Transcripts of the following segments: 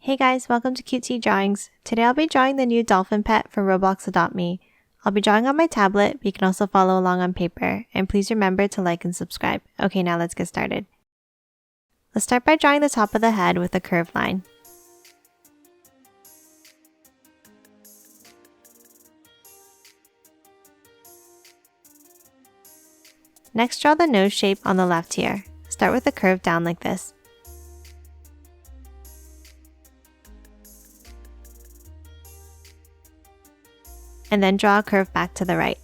Hey guys, welcome to QT Drawings. Today I'll be drawing the new dolphin pet from Roblox Adopt Me. I'll be drawing on my tablet, but you can also follow along on paper, and please remember to like and subscribe. Okay, now let's get started. Let's start by drawing the top of the head with a curved line. Next, draw the nose shape on the left here. Start with a curve down like this. And then draw a curve back to the right.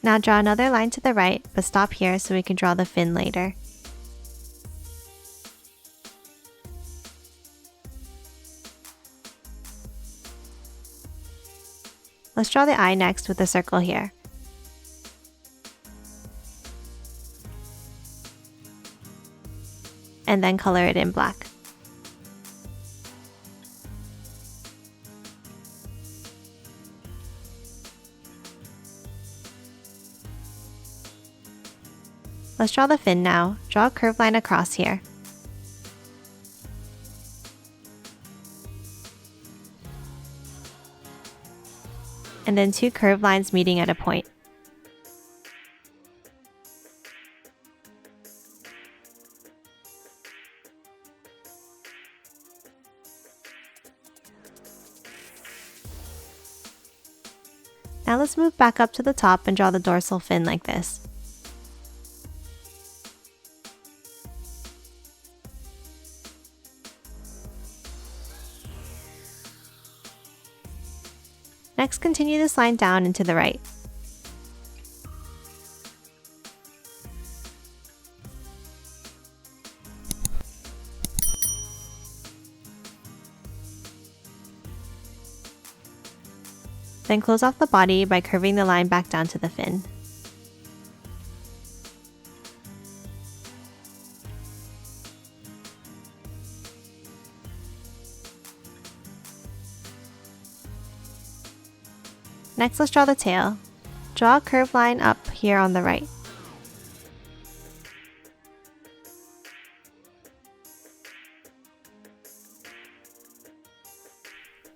Now draw another line to the right, but stop here so we can draw the fin later. Let's draw the eye next with a circle here. And then color it in black. Let's draw the fin now. Draw a curved line across here. And then two curved lines meeting at a point. Now let's move back up to the top and draw the dorsal fin like this. Next, continue this line down and to the right. Then close off the body by curving the line back down to the fin. Next, let's draw the tail. Draw a curved line up here on the right.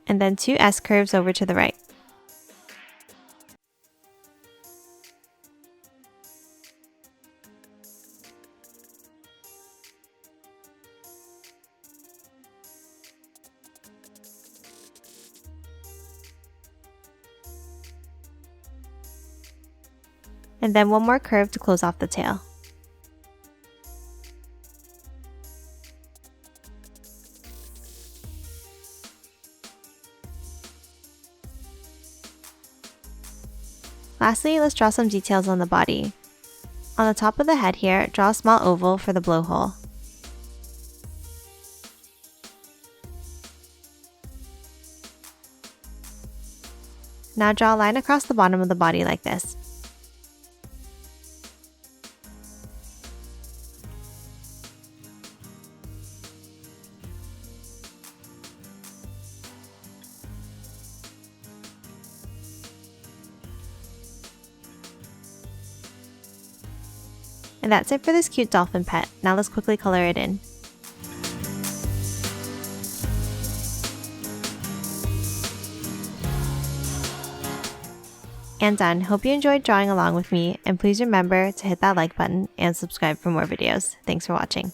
And then two S curves over to the right. And then one more curve to close off the tail. Lastly, let's draw some details on the body. On the top of the head here, draw a small oval for the blowhole. Now draw a line across the bottom of the body like this. And that's it for this cute dolphin pet. Now let's quickly color it in. And done. Hope you enjoyed drawing along with me, and please remember to hit that like button and subscribe for more videos. Thanks for watching.